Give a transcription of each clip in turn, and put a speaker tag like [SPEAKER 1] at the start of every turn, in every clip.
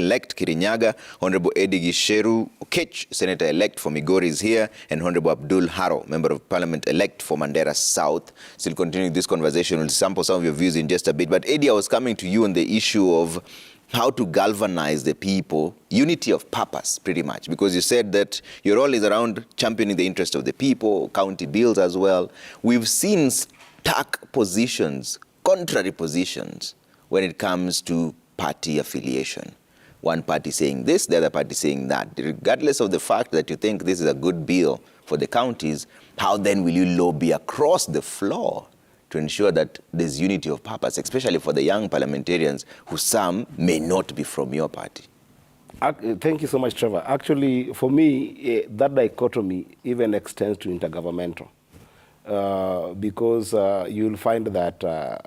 [SPEAKER 1] Senator-elect Kirinyaga, Honorable Eddie Gisheru Okech, Senator-elect for Migori is here, and Honorable Abdul Haro, Member of Parliament-elect for Mandera South. Still continuing this conversation, we'll sample some of your views in just a bit. But Eddie, I was coming to you on the issue of how to galvanize the people, unity of purpose, pretty much, because you said that your role is around championing the interest of the people, county bills as well. We've seen stark positions, contrary positions, when it comes to party affiliation. One party saying this, the other party saying that. Regardless of the fact that you think this is a good bill for the counties, how then will you lobby across the floor to ensure that there's unity of purpose, especially for the young parliamentarians who some may not be from your party?
[SPEAKER 2] Thank you so much, Trevor. Actually, for me, that dichotomy even extends to intergovernmental, because you'll find that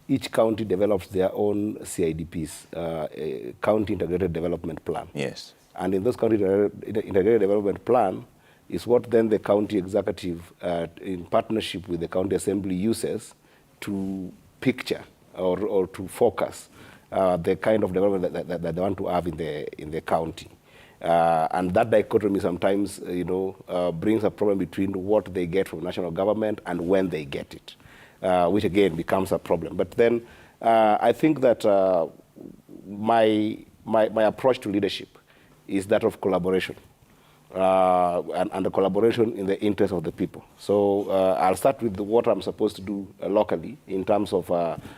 [SPEAKER 2] each county develops their own CIDPs, County Integrated Development Plan.
[SPEAKER 1] Yes.
[SPEAKER 2] And in those County Integrated Development Plan, is what then the county executive, in partnership with the county assembly, uses to picture or to focus the kind of development that they want to have in the county. And that dichotomy sometimes, brings a problem between what they get from national government and when they get it, which again becomes a problem. But then I think that my approach to leadership is that of collaboration. And the collaboration in the interest of the people. So I'll start with what I'm supposed to do locally in terms of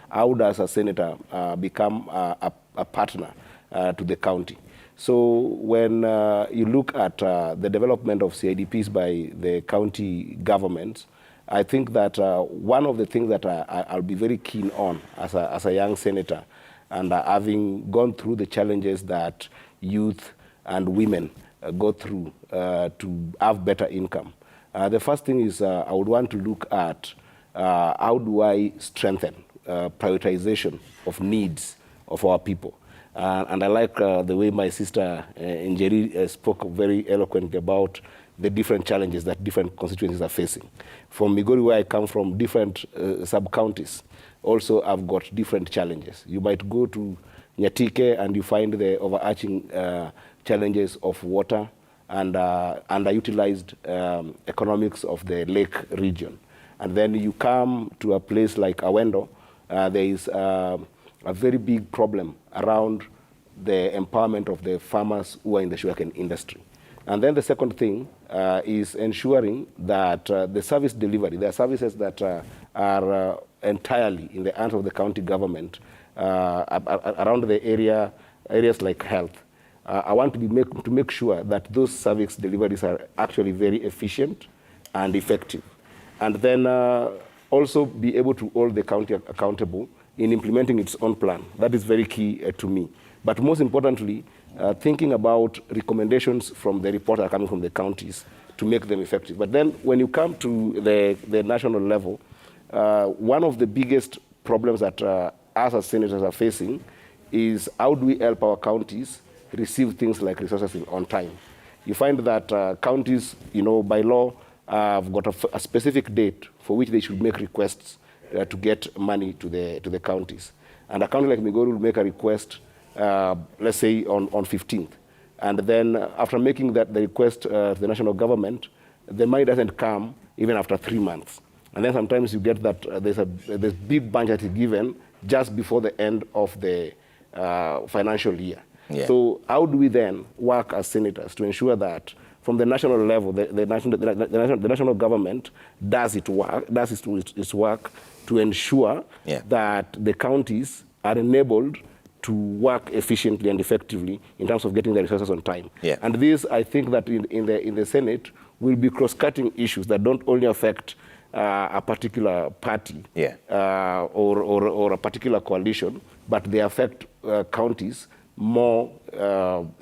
[SPEAKER 2] how does a senator become a partner to the county. So when you look at the development of CIDPs by the county governments, I think that one of the things that I'll be very keen on as a young senator, and having gone through the challenges that youth and women go through to have better income. The first thing is I would want to look at how do I strengthen prioritization of needs of our people. And I like the way my sister Njeri spoke very eloquently about the different challenges that different constituencies are facing. From Migori, where I come from, different sub-counties also have got different challenges. You might go to Nyatike and you find the overarching challenges of water and underutilized economics of the lake region. And then you come to a place like Awendo, there is a very big problem around the empowerment of the farmers who are in the sugarcane industry. And then the second thing is ensuring that the service delivery, there are services that are entirely in the hands of the county government around the areas like health. I want to make sure that those service deliveries are actually very efficient and effective. And then also be able to hold the county accountable in implementing its own plan. That is very key to me. But most importantly, thinking about recommendations from the report that are coming from the counties to make them effective. But then when you come to the national level, one of the biggest problems that us as senators are facing is how do we help our counties receive things like resources on time. You find that counties, by law, have got a specific date for which they should make requests to get money to the counties. And a county like Migori will make a request, let's say on 15th. And then after making the request to the national government, the money doesn't come even after 3 months. And then sometimes you get that there's big bunch that is given just before the end of the financial year. Yeah. So how do we then work as senators to ensure that from the national level, the national government does its work to ensure that the counties are enabled to work efficiently and effectively in terms of getting the resources on time. Yeah. And this, I think that in the Senate, will be cross-cutting issues that don't only affect a particular party or a particular coalition, but they affect counties more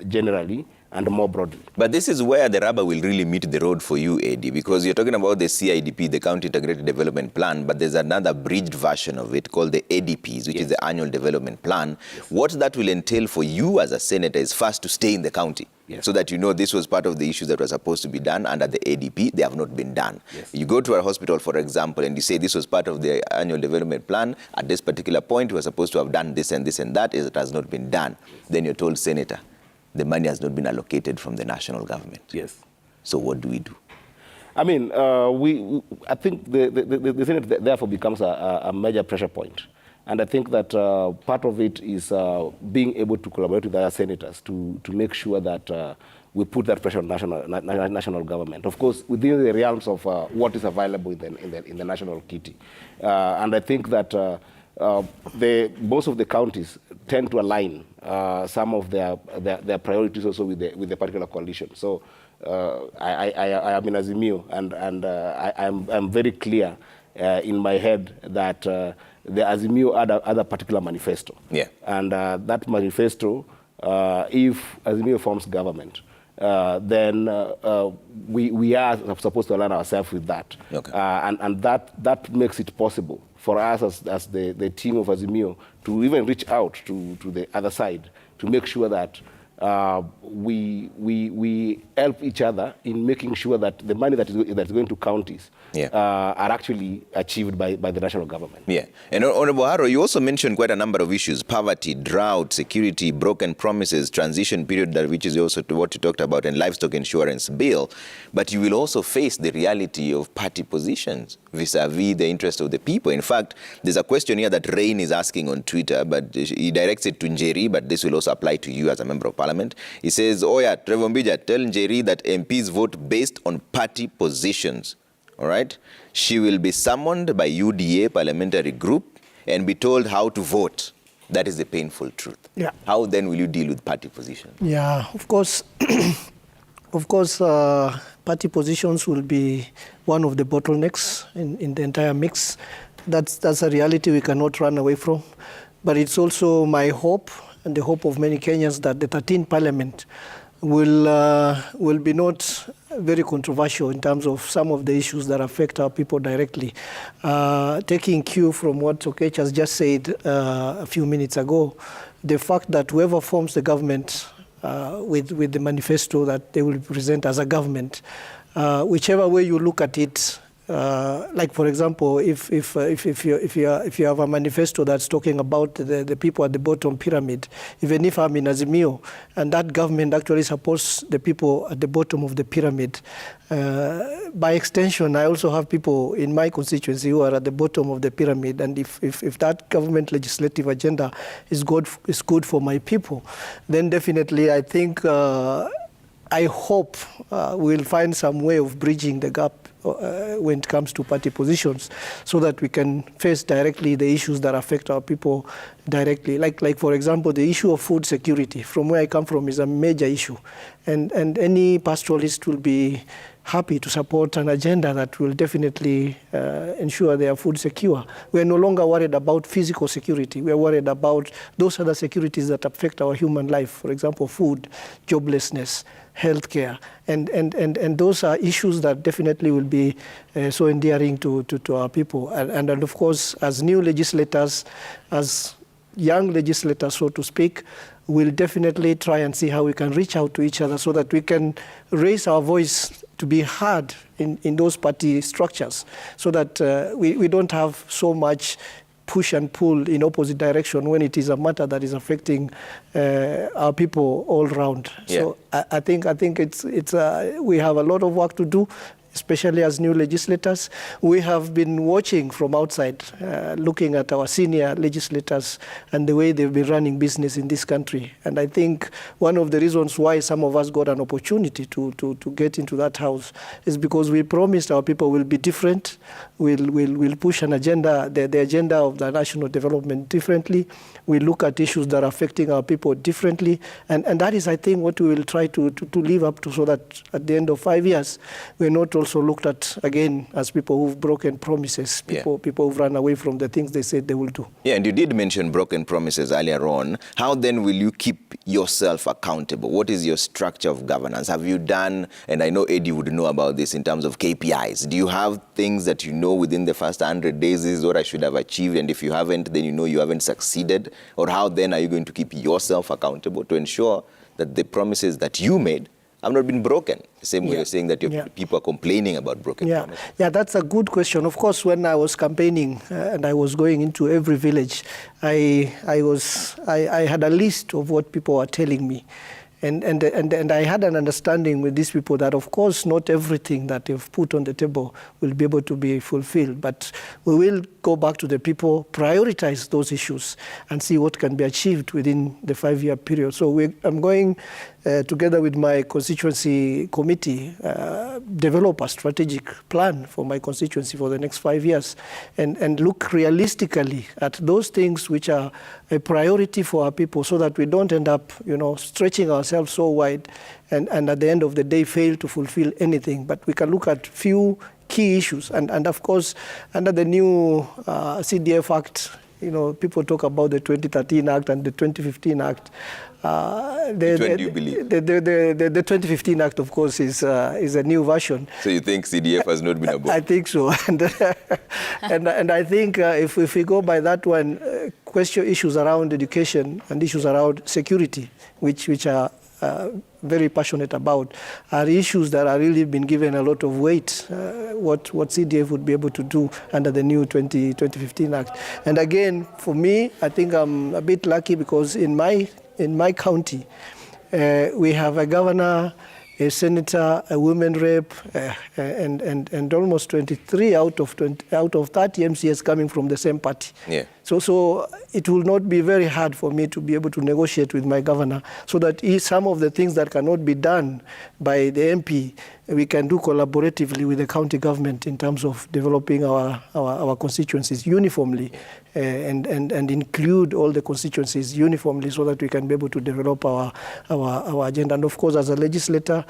[SPEAKER 2] generally, and more broadly.
[SPEAKER 1] But this is where the rubber will really meet the road for you, Eddie, because you're talking about the CIDP, the County Integrated Development Plan, but there's another bridged version of it called the ADPs, which is the Annual Development Plan. What that will entail for you as a senator is first to stay in the county. So that you know this was part of the issues that were supposed to be done under the ADP. They have not been done. You go to a hospital, for example, and you say this was part of the annual development plan. At this particular point, we were supposed to have done this and this and that. It has not been done. Then you're told, Senator, the money has not been allocated from the national government. So what do we do?
[SPEAKER 2] I mean, I think the Senate therefore becomes a major pressure point. And I think that part of it is being able to collaborate with other senators to make sure that we put that pressure on national government. Of course, within the realms of what is available in the national kitty. And I think that most of the counties tend to align some of their priorities also with the particular coalition. So I am in Azimio, and I'm very clear in my head that the Azimio other particular manifesto. And that manifesto, if Azimio forms government, then we are supposed to align ourselves with that. And that makes it possible for us as the team of Azimio to even reach out to the other side to make sure that we help each other in making sure that the money that's going to counties are actually achieved by the national government.
[SPEAKER 1] And Honorable Haro, you also mentioned quite a number of issues: poverty, drought, security, broken promises, transition period, which is also what you talked about, and livestock insurance bill. But you will also face the reality of party positions vis-a-vis the interest of the people. In fact, there's a question here that Rain is asking on Twitter, but he directs it to Njeri, but this will also apply to you as a member of Parliament. He says, Trevor Mbija, tell Njeri that MPs vote based on party positions. All right? She will be summoned by UDA parliamentary group and be told how to vote. That is the painful truth. How then will you deal with party positions?
[SPEAKER 3] Of course. Party positions will be one of the bottlenecks in the entire mix. That's a reality we cannot run away from. But it's also my hope and the hope of many Kenyans that the 13th Parliament will be not very controversial in terms of some of the issues that affect our people directly. Taking cue from what Okech has just said a few minutes ago, the fact that whoever forms the government with the manifesto that they will present as a government, whichever way you look at it, like for example, if you have a manifesto that's talking about the people at the bottom pyramid, even if I'm in Azimio and that government actually supports the people at the bottom of the pyramid, by extension, I also have people in my constituency who are at the bottom of the pyramid, and if that government legislative agenda is good for my people, then definitely I think I hope we'll find some way of bridging the gap when it comes to party positions, so that we can face directly the issues that affect our people directly. Like for example, the issue of food security, from where I come from, is a major issue. And any pastoralist will be happy to support an agenda that will definitely ensure they are food secure. We are no longer worried about physical security. We are worried about those other securities that affect our human life. For example, food, joblessness, healthcare, and those are issues that definitely will be so endearing to our people. And of course, as new legislators, as young legislators, so to speak, we'll definitely try and see how we can reach out to each other so that we can raise our voice to be heard in those party structures, so that we don't have so much push and pull in opposite direction when it is a matter that is affecting our people all around. So I think it's we have a lot of work to do, especially as new legislators. We have been watching from outside, looking at our senior legislators and the way they've been running business in this country. And I think one of the reasons why some of us got an opportunity to get into that house is because we promised our people will be different. We'll push an agenda, the agenda of the national development differently. We look at issues that are affecting our people differently. And that is, I think, what we will try to live up to, so that at the end of 5 years, we're not also looked at again as people who've broken promises, people who've run away from the things they said they will do.
[SPEAKER 1] And you did mention broken promises earlier on. How then will you keep yourself accountable? What is your structure of governance? Have you done, and I know Eddie would know about this in terms of KPIs, do you have things that you know within the first 100 days, this is what I should have achieved, and if you haven't, then you know you haven't succeeded? Or how then are you going to keep yourself accountable to ensure that the promises that you made have not been broken? The same way you're saying that people are complaining about broken promises.
[SPEAKER 3] Yeah, that's a good question. Of course, when I was campaigning and I was going into every village, I had a list of what people were telling me. And I had an understanding with these people that, of course, not everything that they've put on the table will be able to be fulfilled. But we will go back to the people, prioritize those issues, and see what can be achieved within the 5-year period. So I'm going, together with my constituency committee, develop a strategic plan for my constituency for the next 5 years, and look realistically at those things which are a priority for our people, so that we don't end up, stretching ourselves so wide and at the end of the day fail to fulfill anything. But we can look at few key issues. And of course, under the new CDF Act, people talk about the 2013 Act and the 2015 Act.
[SPEAKER 1] Which one do you believe?
[SPEAKER 3] The 2015 Act, of course, is a new version.
[SPEAKER 1] So you think CDF has not been abolished?
[SPEAKER 3] I think so. And I think if we go by that one, question issues around education and issues around security, which are very passionate about, are issues that are really been given a lot of weight, what CDF would be able to do under the new 2015 Act. And again, for me, I think I'm a bit lucky, because in my county, we have a governor, a senator, a women rep, and almost 23 out of 30 MCs coming from the same party.
[SPEAKER 1] Yeah.
[SPEAKER 3] So it will not be very hard for me to be able to negotiate with my governor, so that some of the things that cannot be done by the MP, we can do collaboratively with the county government in terms of developing our constituencies uniformly, and include all the constituencies uniformly, so that we can be able to develop our agenda. And of course, as a legislator,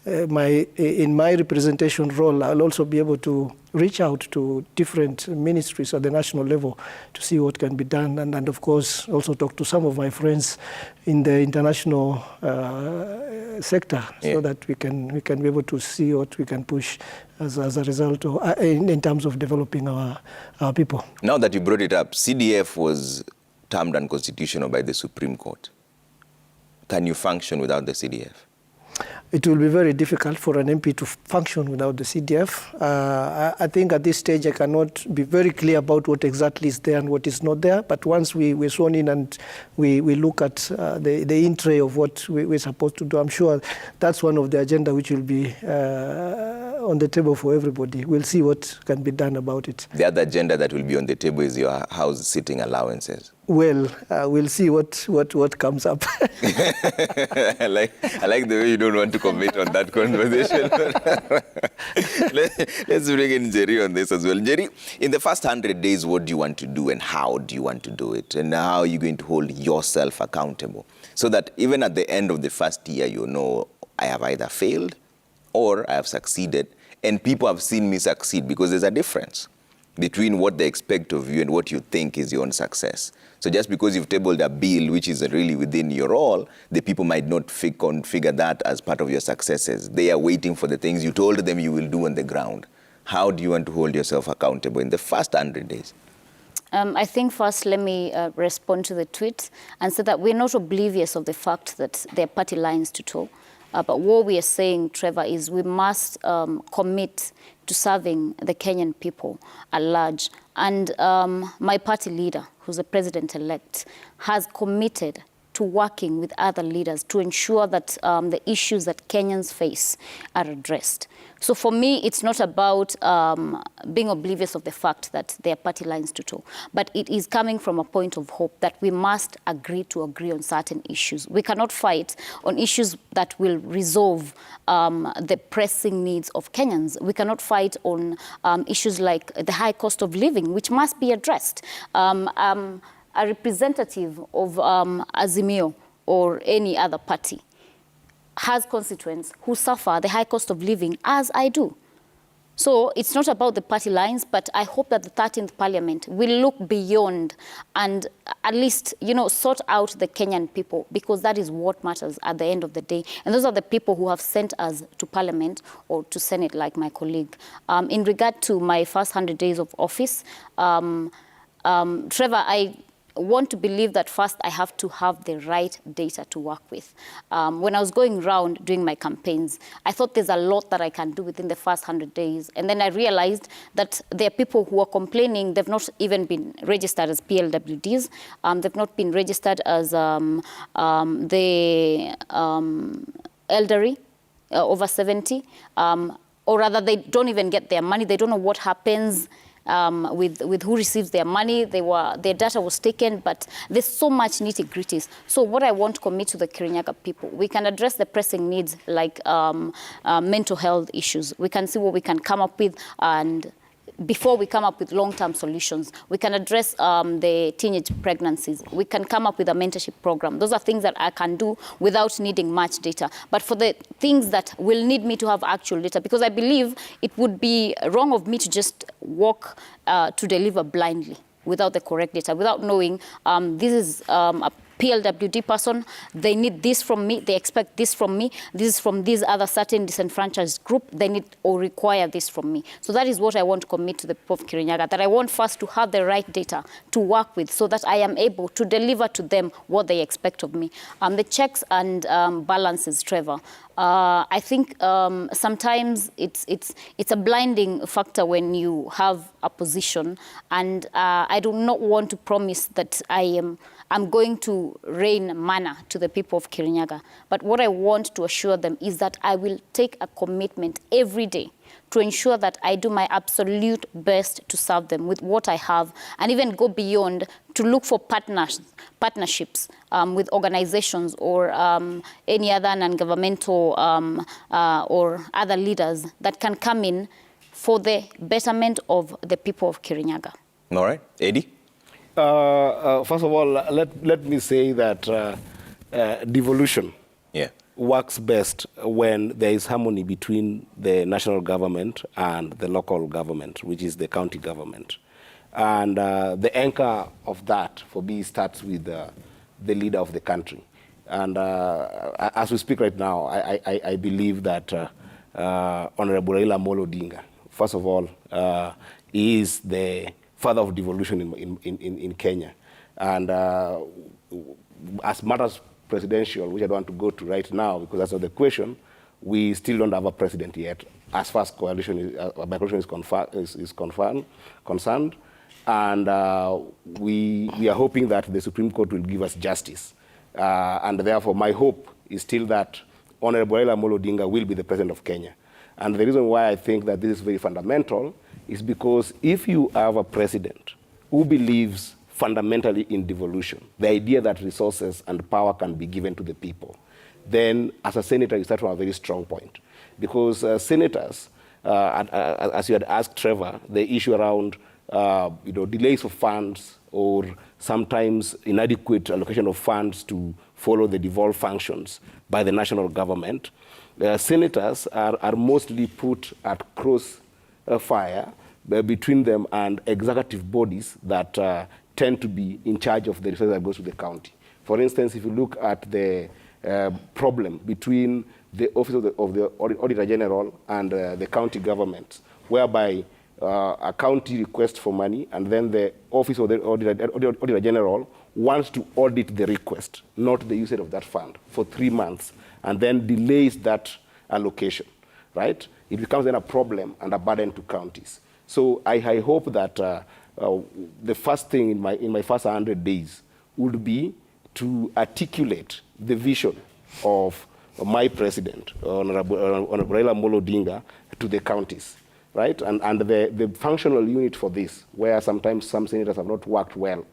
[SPEAKER 3] in my representation role, I'll also be able to reach out to different ministries at the national level to see what can be done, and of course also talk to some of my friends in the international sector, so that we can be able to see what we can push as a result of, in terms of developing our people.
[SPEAKER 1] Now that you brought it up, CDF was termed unconstitutional by the Supreme Court. Can you function without the CDF?
[SPEAKER 3] It will be very difficult for an MP to function without the CDF. I think at this stage I cannot be very clear about what exactly is there and what is not there. But once we're sworn in and we look at the in tray of what we're supposed to do, I'm sure that's one of the agenda which will be on the table for everybody. We'll see what can be done about it.
[SPEAKER 1] The other agenda that will be on the table is your house sitting allowances.
[SPEAKER 3] Well, we'll see what comes up.
[SPEAKER 1] I like the way you don't want to comment on that conversation. Let's bring in Jerry on this as well. Jerry, in the first 100 days, what do you want to do and how do you want to do it? And how are you going to hold yourself accountable? So that even at the end of the first year, you know, I have either failed or I have succeeded. And people have seen me succeed, because there's a difference between what they expect of you and what you think is your own success. So just because you've tabled a bill which is really within your role, the people might not configure that as part of your successes. They are waiting for the things you told them you will do on the ground. How do you want to hold yourself accountable in the first 100 days?
[SPEAKER 4] I think first let me respond to the tweet and say that we're not oblivious of the fact that there are party lines to toe. But what we are saying, Trevor, is we must commit to serving the Kenyan people at large. And my party leader, who's the president-elect, has committed to working with other leaders to ensure that the issues that Kenyans face are addressed. So for me, it's not about being oblivious of the fact that there are party lines to toe, but it is coming from a point of hope that we must agree on certain issues. We cannot fight on issues that will resolve the pressing needs of Kenyans. We cannot fight on issues like the high cost of living, which must be addressed. A representative of Azimio or any other party has constituents who suffer the high cost of living, as I do. So it's not about the party lines, but I hope that the 13th Parliament will look beyond and at least, sort out the Kenyan people, because that is what matters at the end of the day. And those are the people who have sent us to Parliament or to Senate, like my colleague. In regard to my first 100 days of office, Trevor, I want to believe that first I have to have the right data to work with. When I was going around doing my campaigns, I thought there's a lot that I can do within the first 100 days. And then I realized that there are people who are complaining, they've not even been registered as PLWDs, they've not been registered as the elderly, over 70, or rather they don't even get their money, they don't know what happens with who receives their money. Their data was taken, but there's so much nitty-gritties. So what I want to commit to the Kirinyaga people, we can address the pressing needs like mental health issues. We can see what we can come up with, and before we come up with long-term solutions, we can address the teenage pregnancies. We can come up with a mentorship program. Those are things that I can do without needing much data. But for the things that will need me to have actual data, because I believe it would be wrong of me to just walk to deliver blindly without the correct data, without knowing this is a PLWD person, they need this from me, they expect this from me, this is from this other certain disenfranchised group, they need or require this from me. So that is what I want to commit to the people of Kirinyaga, that I want first to have the right data to work with so that I am able to deliver to them what they expect of me. The checks and balances, Trevor, I think sometimes it's a blinding factor when you have a position, and I do not want to promise that I'm going to rain manna to the people of Kirinyaga. But what I want to assure them is that I will take a commitment every day to ensure that I do my absolute best to serve them with what I have, and even go beyond to look for partnerships with organizations or any other non-governmental or other leaders that can come in for the betterment of the people of Kirinyaga.
[SPEAKER 1] All right. Eddie?
[SPEAKER 2] First of all, let me say that devolution works best when there is harmony between the national government and the local government, which is the county government. And the anchor of that, for me, starts with the leader of the country. And as we speak right now, I believe that Honorable Raila Amolo Odinga, first of all, is the father of devolution in Kenya. And as matters presidential, which I don't want to go to right now because that's not the question, we still don't have a president yet as far as coalition is concerned. And we are hoping that the Supreme Court will give us justice. And therefore, my hope is still that Honorable Raila Amolo Odinga will be the president of Kenya. And the reason why I think that this is very fundamental is because if you have a president who believes fundamentally in devolution, the idea that resources and power can be given to the people, then as a senator, you start from a very strong point. Because senators, as you had asked Trevor, the issue around delays of funds or sometimes inadequate allocation of funds to follow the devolved functions by the national government, senators are mostly put at crossfire between them and executive bodies that tend to be in charge of the resources that goes to the county. For instance, if you look at the problem between the Office of the Auditor General and the county government, whereby a county requests for money and then the Office of the Auditor General wants to audit the request, not the usage of that fund, for 3 months, and then delays that allocation, right? It becomes then a problem and a burden to counties. So I hope that the first thing in my first 100 days would be to articulate the vision of my president, Honorable Raila Amolo Odinga, to the counties, right? And the functional unit for this, where sometimes some senators have not worked well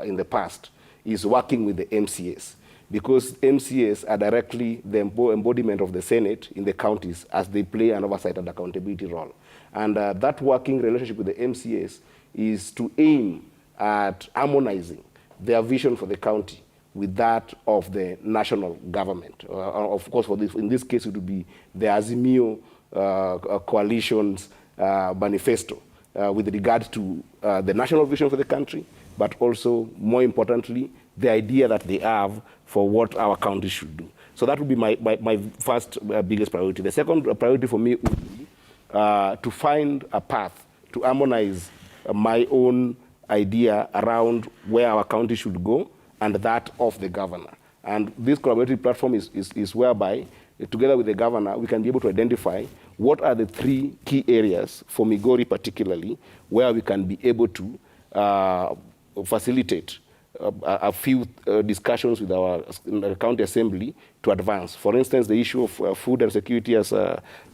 [SPEAKER 2] in the past, is working with the MCAs. Because MCAs are directly the embodiment of the Senate in the counties as they play an oversight and accountability role. And that working relationship with the MCAs is to aim at harmonizing their vision for the county with that of the national government. Of course, in this case, it would be the Azimio coalition's manifesto with regard to the national vision for the country, but also, more importantly, the idea that they have for what our country should do. So that would be my first biggest priority. The second priority for me would be to find a path to harmonize my own idea around where our country should go and that of the governor. And this collaborative platform is whereby, together with the governor, we can be able to identify what are the 3 key areas, for Migori particularly, where we can be able to facilitate a few discussions with our county assembly to advance. For instance, the issue of food and security, as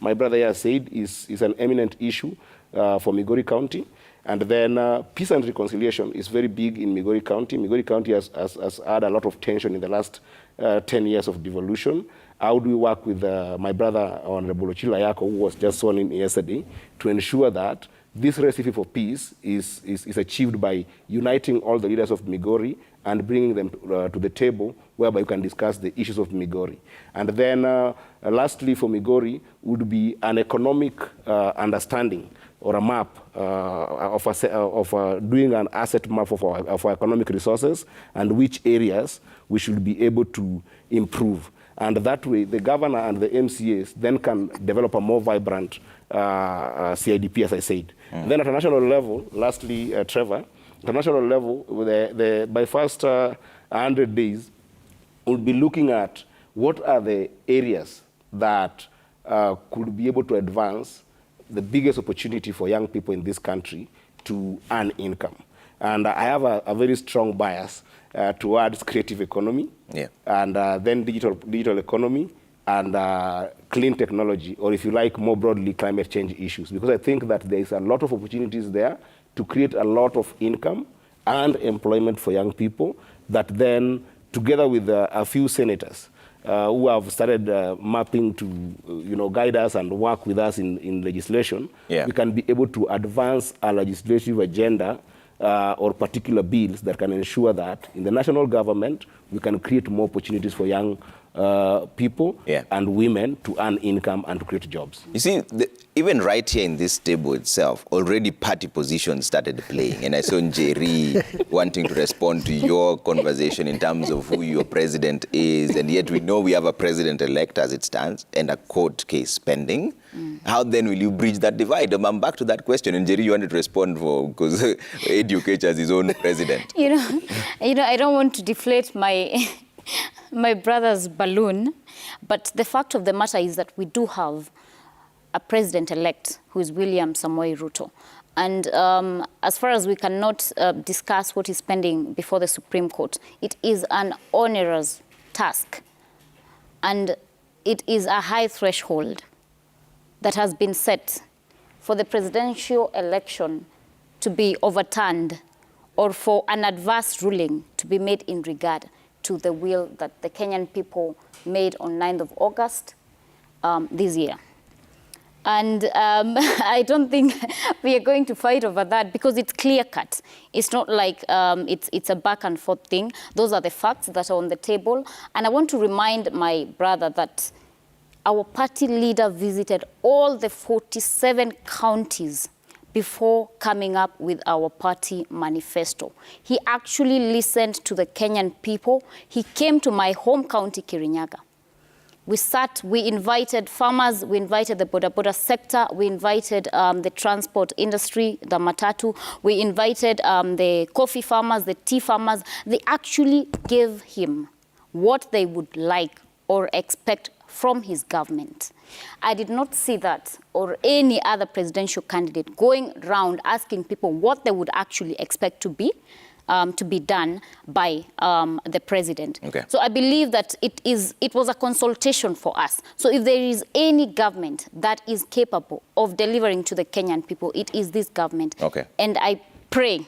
[SPEAKER 2] my brother here said, is an eminent issue for Migori County. And then peace and reconciliation is very big in Migori County. Migori County has had a lot of tension in the last 10 years of devolution. How do we work with my brother, Honorable Ochila Yako, who was just sworn in yesterday, to ensure that this recipe for peace is achieved by uniting all the leaders of Migori and bringing them to the table whereby you can discuss the issues of Migori. And then lastly for Migori would be an economic understanding or a map of doing an asset map of our economic resources and which areas we should be able to improve. And that way, the governor and the MCAs then can develop a more vibrant CIDP, as I said. Then at a national level, lastly, Trevor, at a national level, by first 100 days, we'll be looking at what are the areas that could be able to advance the biggest opportunity for young people in this country to earn income. And I have a very strong bias towards creative economy, and then digital economy, and clean technology, or if you like, more broadly, climate change issues. Because I think that there is a lot of opportunities there to create a lot of income and employment for young people that then, together with a few senators who have started mapping to guide us and work with us in legislation, we can be able to advance a legislative agenda or particular bills that can ensure that in the national government we can create more opportunities for young people and women to earn income and to create jobs.
[SPEAKER 1] You see, even right here in this table itself, already party positions started playing. And I saw Njeri wanting to respond to your conversation in terms of who your president is. And yet we know we have a president-elect as it stands and a court case pending. How then will you bridge that divide? I'm back to that question. And Njeri, you wanted to respond for, because Educate as his own president.
[SPEAKER 4] I don't want to deflate my brother's balloon, but the fact of the matter is that we do have a president-elect who is William Samoei Ruto. And as far as we cannot discuss what is pending before the Supreme Court, it is an onerous task. And it is a high threshold that has been set for the presidential election to be overturned or for an adverse ruling to be made in regard to the will that the Kenyan people made on 9th of August this year. And I don't think we are going to fight over that because it's clear-cut. It's not like it's a back and forth thing. Those are the facts that are on the table. And I want to remind my brother that our party leader visited all the 47 counties before coming up with our party manifesto. He actually listened to the Kenyan people. He came to my home county, Kirinyaga. We sat, we invited farmers, we invited the boda sector, we invited the transport industry, the matatu, we invited the coffee farmers, the tea farmers. They actually gave him what they would like or expect from his government. I did not see that or any other presidential candidate going around asking people what they would actually expect to be done by the president.
[SPEAKER 1] Okay.
[SPEAKER 4] So I believe that it was a consultation for us. So if there is any government that is capable of delivering to the Kenyan people, it is this government.
[SPEAKER 1] Okay.
[SPEAKER 4] And I pray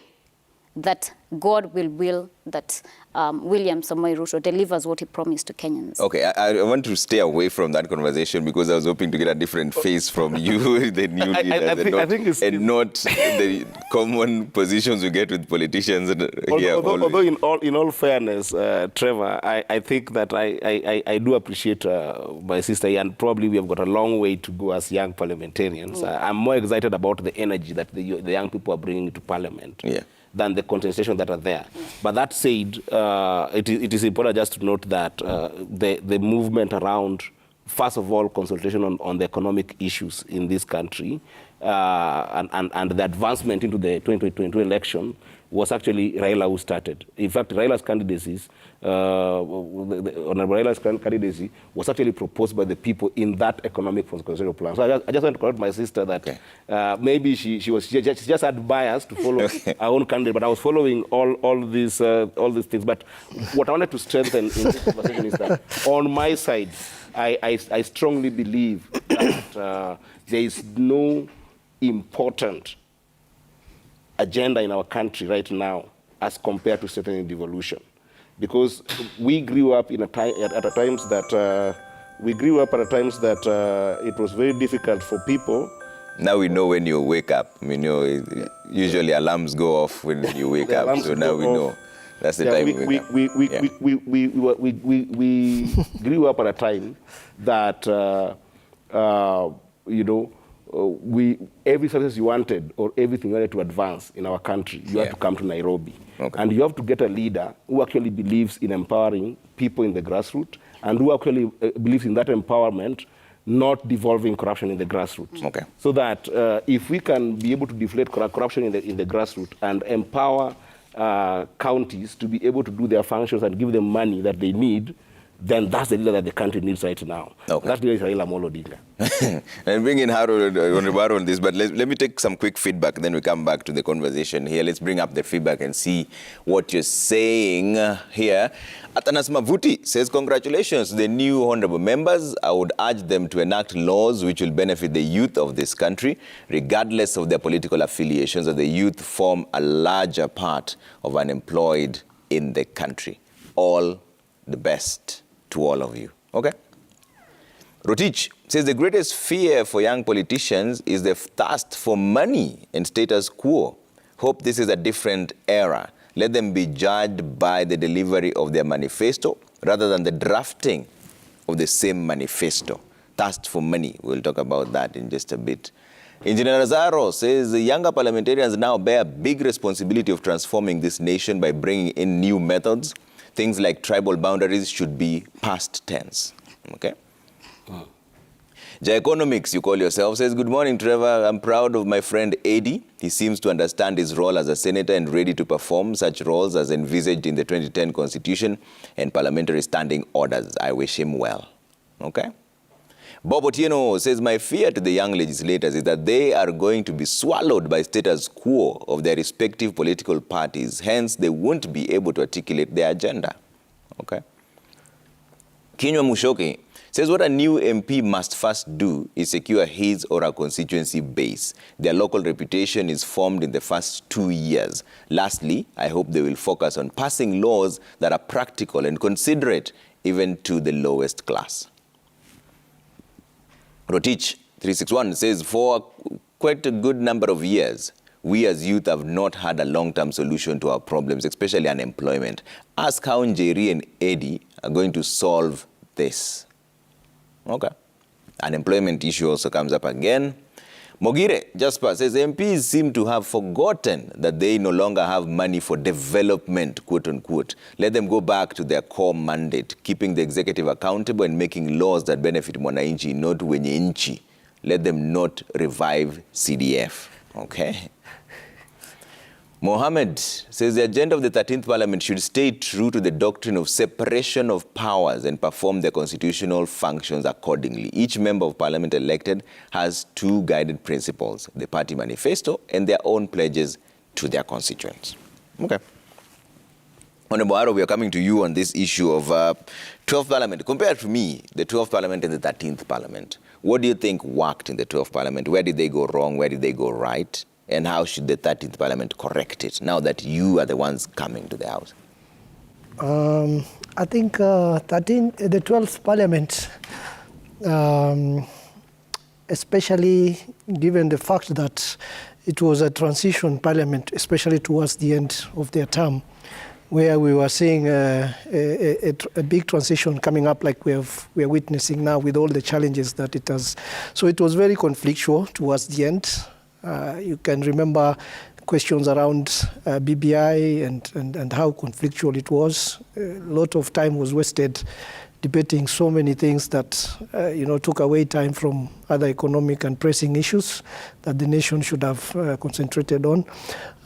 [SPEAKER 4] that God will will that William Samoei Ruto delivers what he promised to Kenyans.
[SPEAKER 1] Okay, I want to stay away from that conversation because I was hoping to get a different face from you, the new leaders, not the common positions we get with politicians here.
[SPEAKER 2] Although in all fairness, Trevor, I think that I do appreciate my sister, and probably we have got a long way to go as young parliamentarians. I'm more excited about the energy that the young people are bringing to Parliament.
[SPEAKER 1] Yeah.
[SPEAKER 2] Than the contestations that are there. But that said, it is important just to note that the movement around, first of all, consultation on the economic issues in this country and the advancement into the 2022 election was actually Raila who started. In fact, Raila's candidacy, Honorable Raila's candidacy was actually proposed by the people in that economic consultation plan. So I just want to correct my sister that maybe she just had bias to follow her own candidate, but I was following all these things. But what I wanted to strengthen in this conversation is that on my side, I strongly believe that there is no important agenda in our country right now as compared to certain devolution, because we grew up in a time at times that it was very difficult for people.
[SPEAKER 1] Now we know when you wake up. We know usually alarms go off when you wake up, so now we know that's the time we
[SPEAKER 2] grew up at a time that every service you wanted or everything you wanted to advance in our country, you had to come to Nairobi. Okay. And you have to get a leader who actually believes in empowering people in the grassroots and who actually believes in that empowerment, not devolving corruption in the grassroots.
[SPEAKER 1] Okay.
[SPEAKER 2] So that if we can be able to deflate corruption in the grassroots and empower counties to be able to do their functions and give them money that they need, then that's the leader that the country needs right now.
[SPEAKER 1] Okay.
[SPEAKER 2] That's the leader Raila Amolo Odinga.
[SPEAKER 1] And bring in Harold on this, but let me take some quick feedback, then we come back to the conversation here. Let's bring up the feedback and see what you're saying here. Atanas Mavuti says, congratulations to the new honorable members. I would urge them to enact laws which will benefit the youth of this country, regardless of their political affiliations, as the youth form a larger part of unemployed in the country. All the best to all of you. Okay? Rotich says the greatest fear for young politicians is the thirst for money and status quo. Hope this is a different era. Let them be judged by the delivery of their manifesto rather than the drafting of the same manifesto. Thirst for money. We'll talk about that in just a bit. Engineer Lazaro says the younger parliamentarians now bear a big responsibility of transforming this nation by bringing in new methods. Things like tribal boundaries should be past tense. Okay? Economics, you call yourself, says, good morning, Trevor. I'm proud of my friend Eddie. He seems to understand his role as a senator and ready to perform such roles as envisaged in the 2010 Constitution and parliamentary standing orders. I wish him well. Okay? Bob Otieno says, my fear to the young legislators is that they are going to be swallowed by status quo of their respective political parties. Hence, they won't be able to articulate their agenda. Okay? Kinywa Mushoki says what a new MP must first do is secure his or her constituency base. Their local reputation is formed in the first 2 years. Lastly, I hope they will focus on passing laws that are practical and considerate even to the lowest class. Rotich 361 says, for quite a good number of years, we as youth have not had a long-term solution to our problems, especially unemployment. Ask how Njeri and Eddie are going to solve this. Okay. Unemployment issue also comes up again. Mogire Jasper says, MPs seem to have forgotten that they no longer have money for development, quote unquote. Let them go back to their core mandate, keeping the executive accountable and making laws that benefit mwananchi, not wenye nchi. Let them not revive CDF. Okay. Mohammed says the agenda of the 13th Parliament should stay true to the doctrine of separation of powers and perform their constitutional functions accordingly. Each member of Parliament elected has two guiding principles, the party manifesto and their own pledges to their constituents. Okay. Honorable Aro, we are coming to you on this issue of 12th Parliament. Compared to me, the 12th Parliament and the 13th Parliament, what do you think worked in the 12th Parliament? Where did they go wrong? Where did they go right? And how should the 13th Parliament correct it now that you are the ones coming to the House?
[SPEAKER 3] I think the 12th Parliament, especially given the fact that it was a transition parliament, especially towards the end of their term, where we were seeing a big transition coming up like we are witnessing now with all the challenges that it has. So it was very conflictual towards the end. You can remember questions around BBI and how conflictual it was. A lot of time was wasted debating so many things that took away time from other economic and pressing issues that the nation should have concentrated on.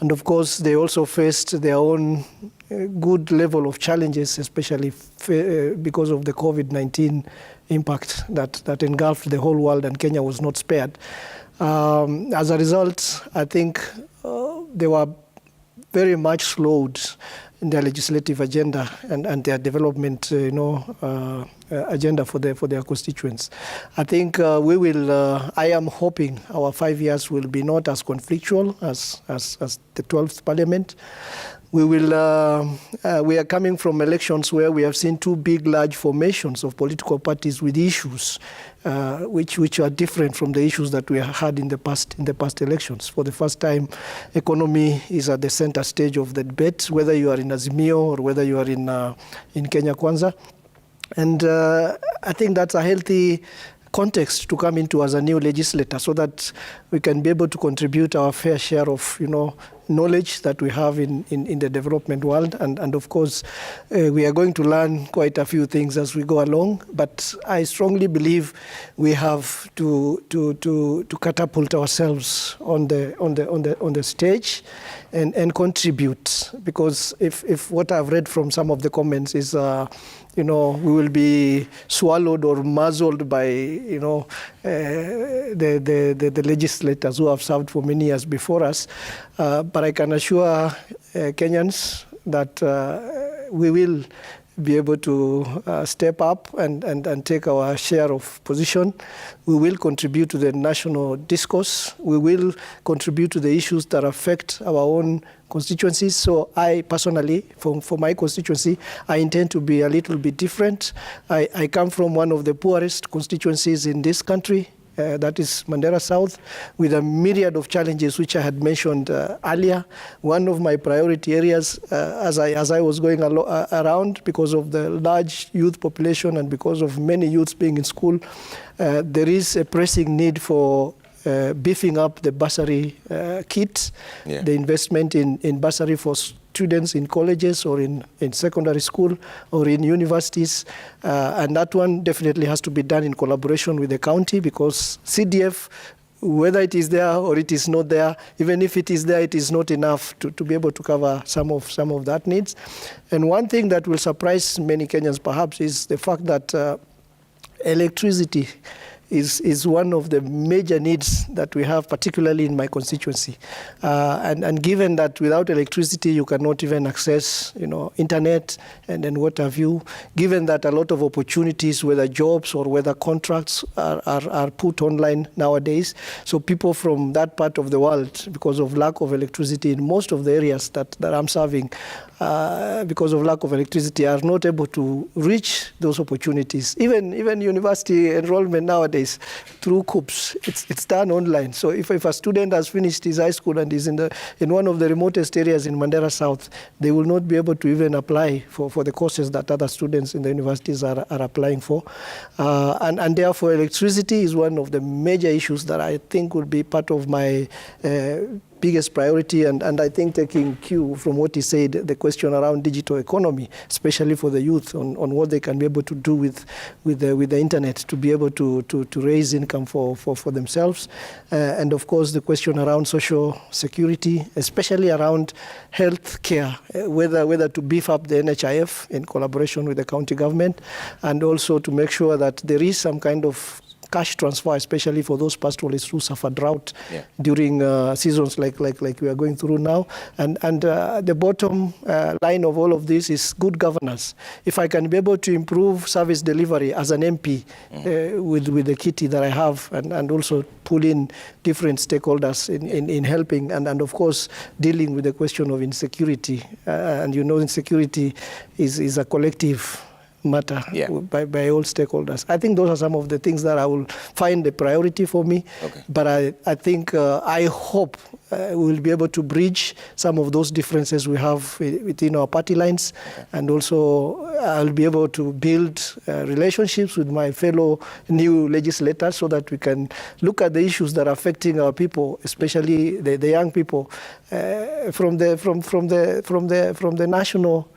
[SPEAKER 3] And of course, they also faced their own good level of challenges, especially because of the COVID-19 impact that engulfed the whole world, and Kenya was not spared. As a result, I think they were very much slowed in their legislative agenda and their development, agenda for their constituents. I think I am hoping our 5 years will be not as conflictual as the 12th Parliament. We are coming from elections where we have seen two big, large formations of political parties with issues which are different from the issues that we had in the past elections. For the first time, economy is at the center stage of the debate, whether you are in Azimio or whether you are in Kenya Kwanza. And I think that's a healthy context to come into as a new legislator, so that we can be able to contribute our fair share of knowledge that we have in the development world. And of course, we are going to learn quite a few things as we go along. But I strongly believe we have to catapult ourselves on the stage and contribute, because if what I've read from some of the comments is we will be swallowed or muzzled by the legislators who have served for many years before us. But I can assure Kenyans that we will be able to step up and take our share of position. We will contribute to the national discourse. We will contribute to the issues that affect our own constituencies. So I personally, for my constituency, I intend to be a little bit different. I come from one of the poorest constituencies in this country. That is Mandera South, with a myriad of challenges which I had mentioned earlier. One of my priority areas, as I was going around, because of the large youth population and because of many youths being in school, there is a pressing need for beefing up the bursary kit, the investment in bursary for students in colleges or in secondary school or in universities. And that one definitely has to be done in collaboration with the county, because CDF, whether it is there or it is not there, even if it is there, it is not enough to be able to cover some of that needs. And one thing that will surprise many Kenyans perhaps is the fact that electricity is one of the major needs that we have, particularly in my constituency. And given that without electricity, you cannot even access, internet and then what have you, given that a lot of opportunities, whether jobs or whether contracts are put online nowadays. So people from that part of the world, because of lack of electricity in most of the areas that I'm serving, because of lack of electricity, are not able to reach those opportunities. Even university enrollment nowadays through COOPs, it's done online. So if a student has finished his high school and is in one of the remotest areas in Mandera South, they will not be able to even apply for the courses that other students in the universities are applying for. And therefore, electricity is one of the major issues that I think will be part of my biggest priority, and I think taking cue from what he said, the question around digital economy, especially for the youth, on what they can be able to do with the internet to be able to raise income for themselves, and of course the question around social security, especially around health care, whether to beef up the NHIF in collaboration with the county government, and also to make sure that there is some kind of cash transfer, especially for those pastoralists who suffer drought during seasons like we are going through now. And the bottom line of all of this is good governance. If I can be able to improve service delivery as an MP with the kitty that I have, and also pull in different stakeholders in helping, and of course dealing with the question of insecurity. And you know, insecurity is a collective matter by all stakeholders. I think those are some of the things that I will find a priority for me. Okay. But I think, I hope we will be able to bridge some of those differences we have within our party lines. Okay. And also I'll be able to build relationships with my fellow new legislators so that we can look at the issues that are affecting our people, especially the young people, from the national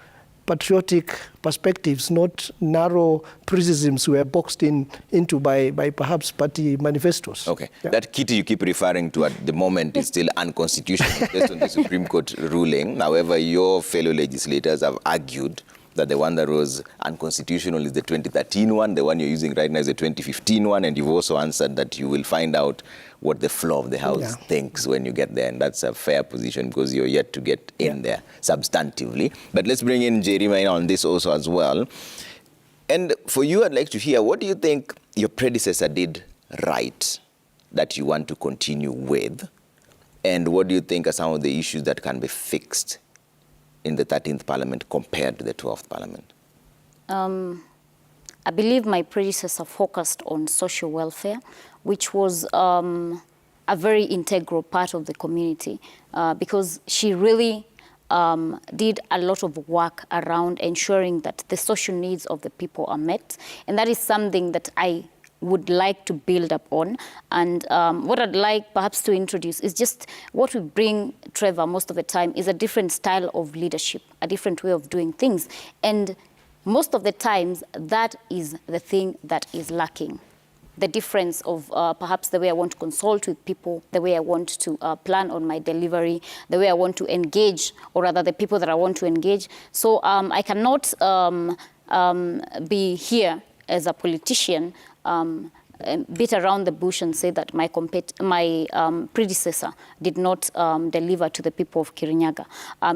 [SPEAKER 3] patriotic perspectives, not narrow criticisms we are boxed into by perhaps party manifestos.
[SPEAKER 1] Okay. Yeah. That kitty you keep referring to at the moment is still unconstitutional based on the Supreme Court ruling. However, your fellow legislators have argued that the one that was unconstitutional is the 2013 one, the one you're using right now is the 2015 one, and you've also answered that you will find out what the floor of the House thinks when you get there, and that's a fair position because you're yet to get in there substantively. But let's bring in Jeremiah on this also as well. And for you, I'd like to hear, what do you think your predecessor did right that you want to continue with? And what do you think are some of the issues that can be fixed in the 13th Parliament compared to the 12th Parliament?
[SPEAKER 4] I believe my predecessor focused on social welfare, which was a very integral part of the community because she really did a lot of work around ensuring that the social needs of the people are met. And that is something that I would like to build up on. And what I'd like perhaps to introduce is just what we bring, Trevor, most of the time is a different style of leadership, a different way of doing things. And most of the times, that is the thing that is lacking. The difference of perhaps the way I want to consult with people, the way I want to plan on my delivery, the way I want to engage, or rather the people that I want to engage. So I cannot be here as a politician beat around the bush and say that my predecessor did not deliver to the people of Kirinyaga.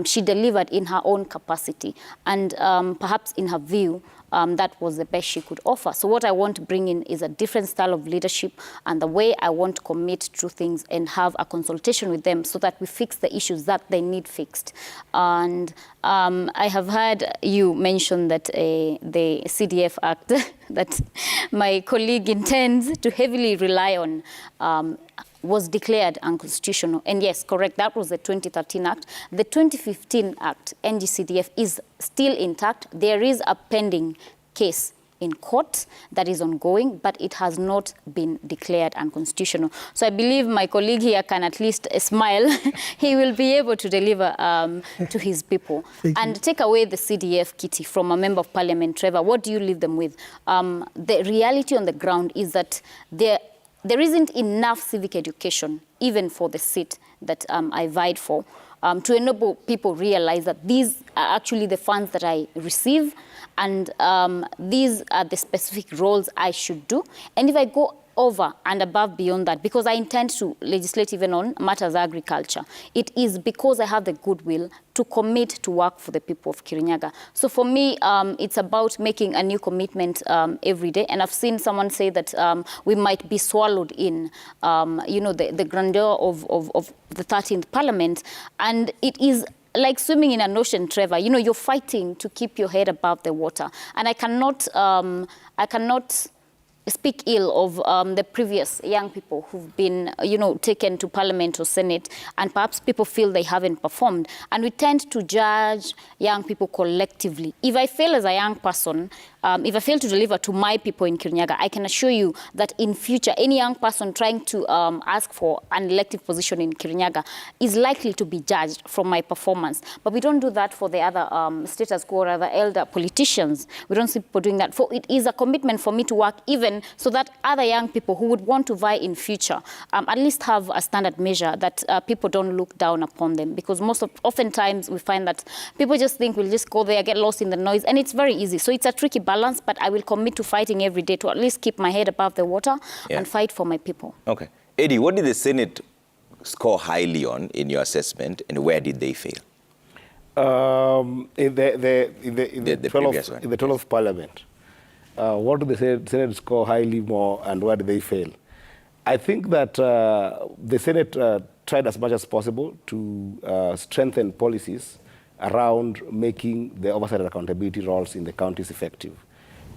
[SPEAKER 4] She delivered in her own capacity, and perhaps in her view, that was the best she could offer. So what I want to bring in is a different style of leadership and the way I want to commit to things and have a consultation with them so that we fix the issues that they need fixed. And I have heard you mention that the CDF Act that my colleague intends to heavily rely on was declared unconstitutional. And yes, correct, that was the 2013 Act. The 2015 Act, NGCDF, is still intact. There is a pending case in court that is ongoing, but it has not been declared unconstitutional. So I believe my colleague here can at least smile. He will be able to deliver to his people. And take away the CDF kitty from a member of parliament, Trevor. What do you leave them with? The reality on the ground is that there isn't enough civic education, even for the seat that I vied for, to enable people realize that these are actually the funds that I receive, and these are the specific roles I should do. And if I go over and above beyond that, because I intend to legislate even on matters of agriculture, it is because I have the goodwill to commit to work for the people of Kirinyaga. So for me, it's about making a new commitment every day. And I've seen someone say that we might be swallowed in, the grandeur of the 13th Parliament. And it is like swimming in an ocean, Trevor. You know, you're fighting to keep your head above the water. And I cannot speak ill of the previous young people who've been, taken to Parliament or Senate, and perhaps people feel they haven't performed. And we tend to judge young people collectively. If I fail as a young person, if I fail to deliver to my people in Kirinyaga, I can assure you that in future, any young person trying to ask for an elective position in Kirinyaga is likely to be judged from my performance. But we don't do that for the other status quo or other elder politicians. We don't see people doing that. For it is a commitment for me to work even then so that other young people who would want to vie in future at least have a standard measure that people don't look down upon them. Because oftentimes we find that people just think we'll just go there, get lost in the noise, and it's very easy. So it's a tricky balance, but I will commit to fighting every day to at least keep my head above the water and fight for my people.
[SPEAKER 1] Okay. Eddie, what did the Senate score highly on in your assessment, and where did they fail?
[SPEAKER 2] In the 12th Parliament, what did the Senate score highly more, and where did they fail? I think that the Senate tried as much as possible to strengthen policies around making the oversight and accountability roles in the counties effective.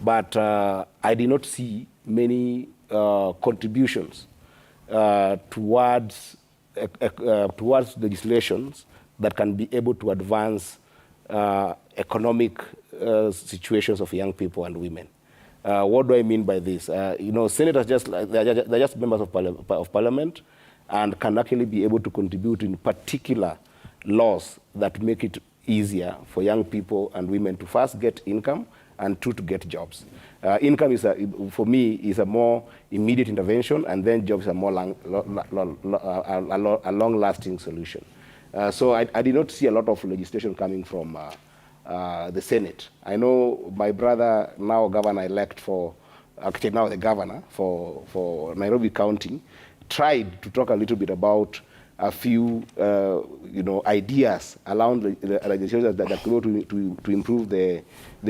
[SPEAKER 2] But I did not see many contributions towards legislations that can be able to advance economic situations of young people and women. What do I mean by this? Senators they're just members of parliament and can actually be able to contribute in particular laws that make it easier for young people and women to first get income and two, to get jobs. Income for me is a more immediate intervention, and then jobs are more a long-lasting solution. So I did not see a lot of legislation coming from the Senate. I know my brother, now governor-elect actually now the governor for Nairobi County, tried to talk a little bit about a few ideas around the legislation that go to improve the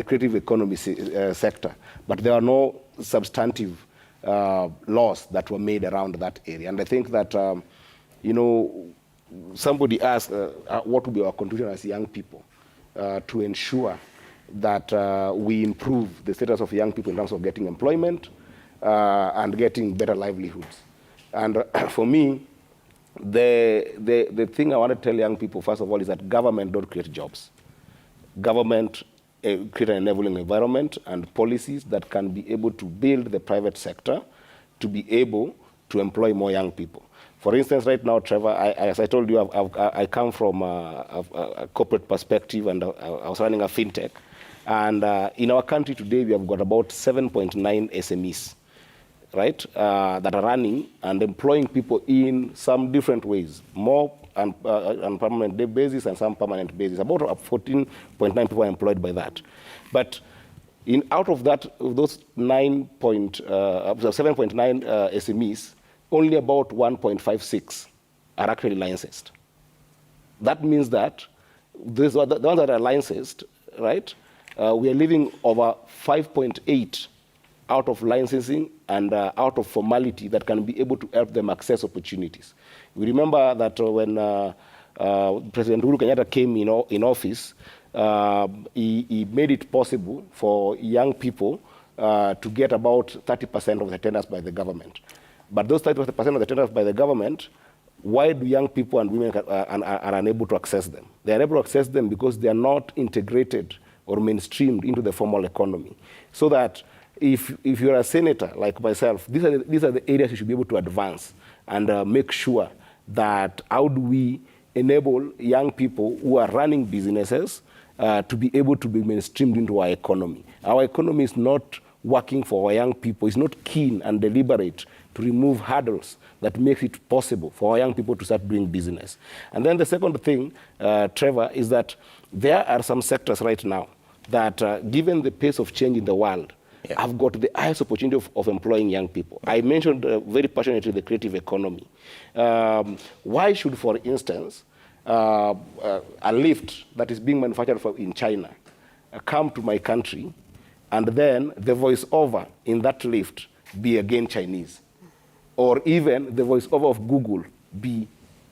[SPEAKER 2] creative economy sector. But there are no substantive laws that were made around that area. And I think that, somebody asked what would be our contribution as young people to ensure that we improve the status of young people in terms of getting employment and getting better livelihoods. And for me, the thing I want to tell young people, first of all, is that government don't create jobs. Government create an enabling environment and policies that can be able to build the private sector to be able to employ more young people. For instance, right now, Trevor, as I told you, I come from a corporate perspective, and I was running a fintech. And in our country today, we have got about 7.9 SMEs, right, that are running and employing people in some different ways, more on permanent basis and some permanent basis. About 14.9 people are employed by that. But out of that, of those 7.9 SMEs, only about 1.56 are actually licensed. That means that the ones that are licensed, right, we are leaving over 5.8 out of licensing and out of formality that can be able to help them access opportunities. We remember that when President Uhuru Kenyatta came in office, he made it possible for young people to get about 30% of the tenders by the government. But those 30% of the tenders by the government, why do young people and women are unable to access them? They are unable to access them because they are not integrated or mainstreamed into the formal economy. So that if you're a senator like myself, these are the areas you should be able to advance and make sure that how do we enable young people who are running businesses to be able to be mainstreamed into our economy. Our economy is not working for our young people. It's not keen and deliberate to remove hurdles that makes it possible for our young people to start doing business. And then the second thing, Trevor, is that there are some sectors right now that, given the pace of change in the world, have got the highest opportunity of employing young people. I mentioned very passionately the creative economy. Why should, for instance, a lift that is being manufactured in China come to my country, and then the voiceover in that lift be again Chinese? Or even the voiceover of Google be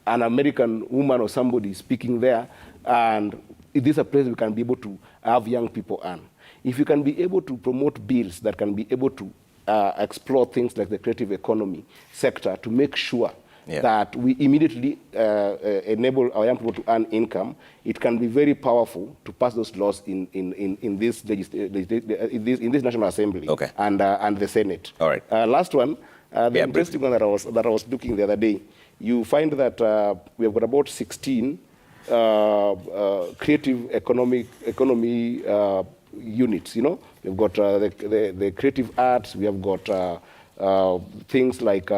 [SPEAKER 2] an American woman or somebody speaking there, and it is a place we can be able to have young people earn. If you can be able to promote bills that can be able to explore things like the creative economy sector to make sure that we immediately enable our young people to earn income, it can be very powerful to pass those laws in this National Assembly and the Senate.
[SPEAKER 1] All right.
[SPEAKER 2] Last one, the interesting one that I was looking the other day, you find that we have got about 16 creative economy units, you know. We've got the creative arts, we have got things like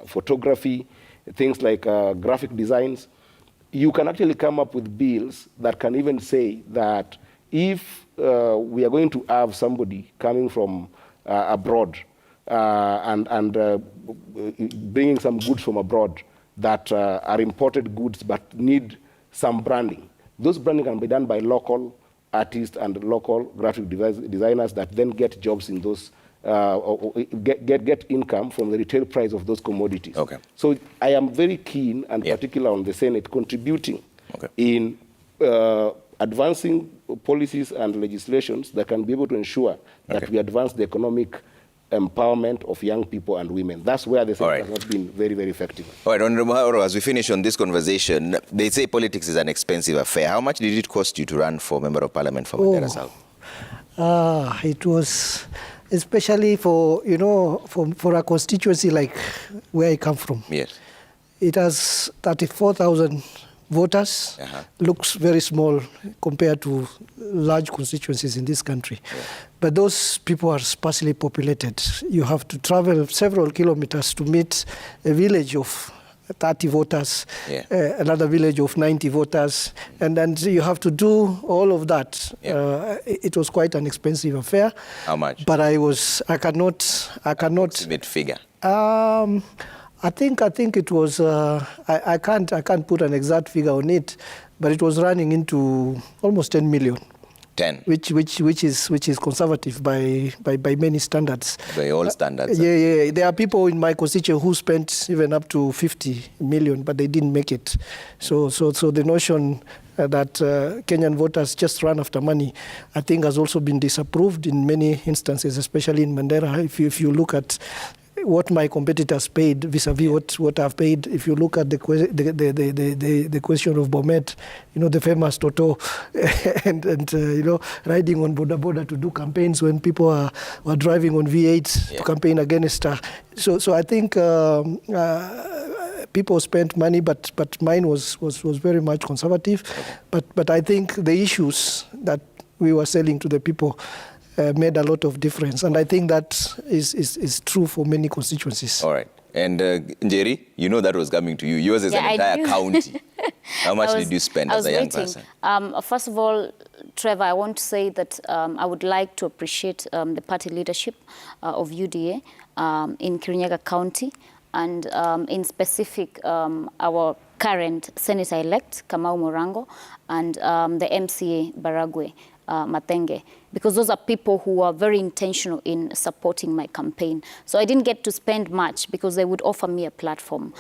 [SPEAKER 2] photography, things like graphic designs. You can actually come up with bills that can even say that if we are going to have somebody coming from abroad and bringing some goods from abroad that are imported goods but need some branding, those branding can be done by local artists and local graphic designers that then get jobs in those, get income from the retail price of those commodities.
[SPEAKER 1] Okay.
[SPEAKER 2] So I am very keen and particular on the Senate contributing in advancing policies and legislations that can be able to ensure that we advance the economic empowerment of young people and women. That's where the Senate has not been very, very effective.
[SPEAKER 1] All right, Honorable Haro, as we finish on this conversation, they say politics is an expensive affair. How much did it cost you to run for Member of Parliament for Mandera South?
[SPEAKER 3] It was, especially for, you know, for a constituency like where I come from.
[SPEAKER 1] Yes.
[SPEAKER 3] It has 34,000 voters. Looks very small compared to large constituencies in this country. But those people are sparsely populated. You have to travel several kilometers to meet a village of 30 voters, another village of 90 voters, and then you have to do all of that. It was quite an expensive affair.
[SPEAKER 1] How much?
[SPEAKER 3] But I cannot.
[SPEAKER 1] Approximate figure.
[SPEAKER 3] I think it was. I can't put an exact figure on it, but it was running into almost 10 million.
[SPEAKER 1] 10.
[SPEAKER 3] Which is conservative by many standards.
[SPEAKER 1] By all standards.
[SPEAKER 3] Yeah. There are people in my constituency who spent even up to 50 million, but they didn't make it. So the notion that Kenyan voters just run after money, I think, has also been disapproved in many instances, especially in Mandera. If you look at what my competitors paid vis-a-vis what I've paid, if you look at the question of Bomet, you know, the famous Toto, and you know, riding on border to do campaigns when people were driving on V8 to campaign against her. So I think people spent money, but mine was very much conservative. But I think the issues that we were selling to the people made a lot of difference, and I think that is true for many constituencies.
[SPEAKER 1] All right. And Njeri, you know that was coming to you. Yours is an entire county. How much did you spend as a young person?
[SPEAKER 4] First of all, Trevor, I want to say that I would like to appreciate the party leadership of UDA in Kirinyaga County, and in specific our current Senator-elect, Kamau Morango, and the MCA, Baragwe Matenge, because those are people who are very intentional in supporting my campaign. So I didn't get to spend much because they would offer me a platform.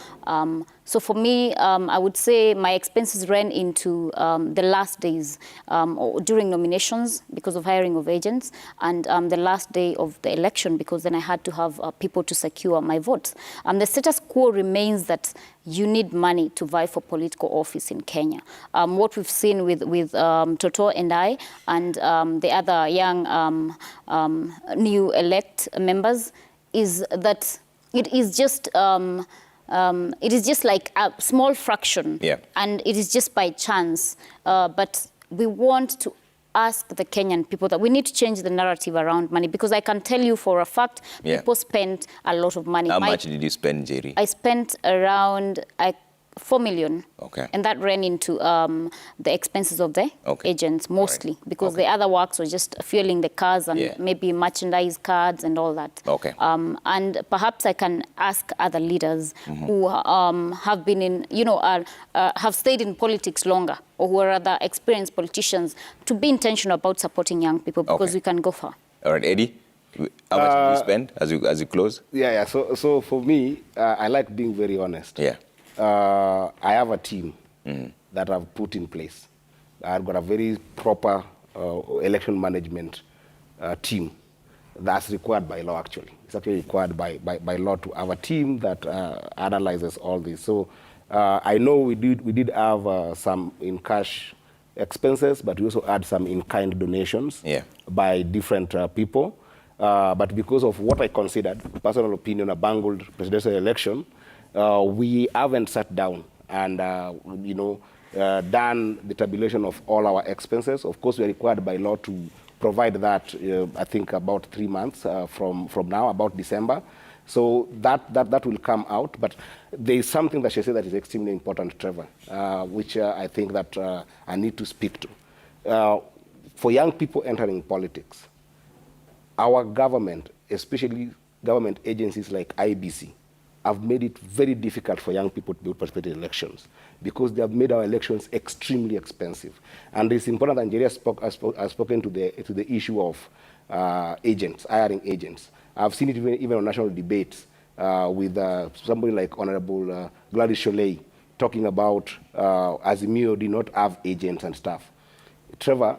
[SPEAKER 4] So for me, I would say my expenses ran into the last days during nominations because of hiring of agents, and the last day of the election because then I had to have people to secure my votes. The status quo remains that you need money to vie for political office in Kenya. What we've seen with Toto and I and the other young new elect members is that it is just like a small fraction, and it is just by chance. But we want to ask the Kenyan people that we need to change the narrative around money, because I can tell you for a fact people spend a lot of money.
[SPEAKER 1] How much did you spend, Jerry?
[SPEAKER 4] I spent around 4 million. And that ran into the expenses of the agents mostly, because the other works were just fueling the cars and maybe merchandise cards and all that. And perhaps I can ask other leaders who have been in, have stayed in politics longer, or who are other experienced politicians, to be intentional about supporting young people, because we can go far.
[SPEAKER 1] All right, Eddie, how much did you spend as you close?
[SPEAKER 2] So for me, I like being very honest. I have a team that I've put in place. I've got a very proper election management team that's required by law, actually. It's actually required by law to have a team that analyzes all this. So I know we did have some in-cash expenses, but we also had some in-kind donations by different people. But because of what I considered, personal opinion, a bungled presidential election, we haven't sat down and, done the tabulation of all our expenses. Of course, we are required by law to provide that, I think, about 3 months from now, about December. So that will come out. But there is something that she said that is extremely important, Trevor, which I think that I need to speak to. For young people entering politics, our government, especially government agencies like IBC, have made it very difficult for young people to be able to participate in elections because they have made our elections extremely expensive. And it's important that Nigeria has spoken to the issue of agents, hiring agents. I've seen it even on national debates with somebody like Honorable Gladys Sholei talking about Azimio did not have agents and stuff. Trevor,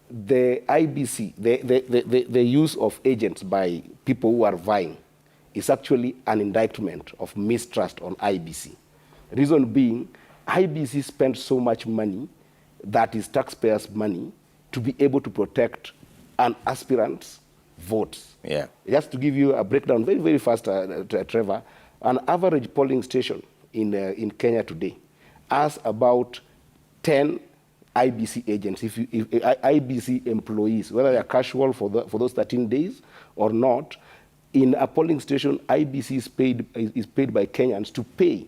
[SPEAKER 2] the IBC, the use of agents by people who are vying is actually an indictment of mistrust on IBC. Reason being, IBC spends so much money that is taxpayers' money to be able to protect an aspirant's votes.
[SPEAKER 1] Yeah.
[SPEAKER 2] Just to give you a breakdown very, very fast, Trevor, an average polling station in Kenya today has about 10 IBC agents, if IBC employees, whether they are casual for those 13 days or not. In a polling station, IBC is paid by Kenyans to pay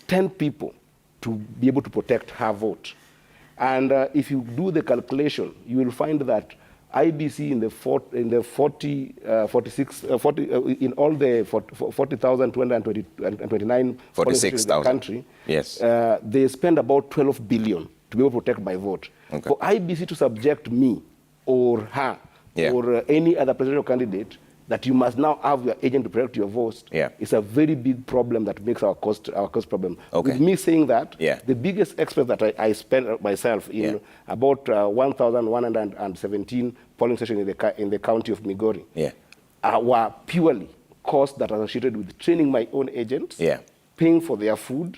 [SPEAKER 2] 10 people to be able to protect her vote. And if you do the calculation, you will find that IBC in all the 40,229 polling stations in the country,
[SPEAKER 1] yes,
[SPEAKER 2] they spend about 12 billion to be able to protect my vote.
[SPEAKER 1] Okay.
[SPEAKER 2] For IBC to subject me or her or any other presidential candidate, that you must now have your agent to protect your vote, it's a very big problem that makes our cost problem.
[SPEAKER 1] Okay.
[SPEAKER 2] With me saying that, the biggest expense that I spent myself in about 1,117 polling stations in the county of Migori were purely costs that are associated with training my own agents, paying for their food,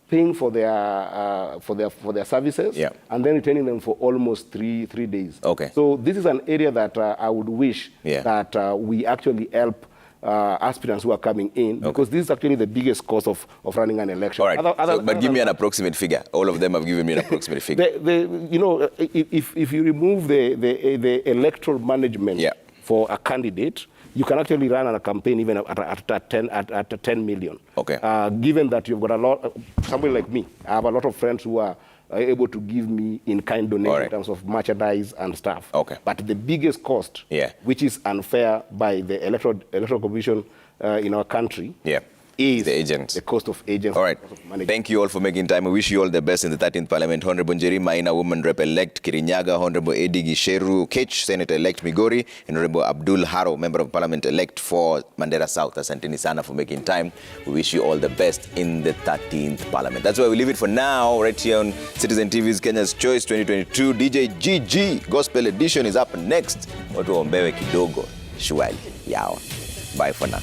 [SPEAKER 2] paying for their services, and then retaining them for almost three days. So this is an area that I would wish that we actually help aspirants who are coming in, because this is actually the biggest cost of running an election.
[SPEAKER 1] All right. But give me an approximate figure. All of them have given me an approximate figure.
[SPEAKER 2] You know, if you remove the electoral management for a candidate, you can actually run a campaign even at 10 million. Given that you've got a lot, somebody like me, I have a lot of friends who are able to give me in-kind donation in terms of merchandise and stuff. But the biggest cost, which is unfair by the electoral commission in our country, is
[SPEAKER 1] the agents.
[SPEAKER 2] The cost of agents.
[SPEAKER 1] All right. Thank you all for making time. I wish you all the best in the 13th Parliament. Honorable Njeri Maina, Woman Rep-elect Kirinyaga, Honorable Eddie Gisheru Ketch, Senator-elect Migori, and Honorable Abdul Haro, Member of Parliament-elect for Mandera South. Asanteni sana for making time. We wish you all the best in the 13th Parliament. That's why we leave it for now, right here on Citizen TV's Kenya's Choice 2022. DJ GG Gospel Edition is up next. Watu ombewe kidogo. Shwali. Yao. Bye for now.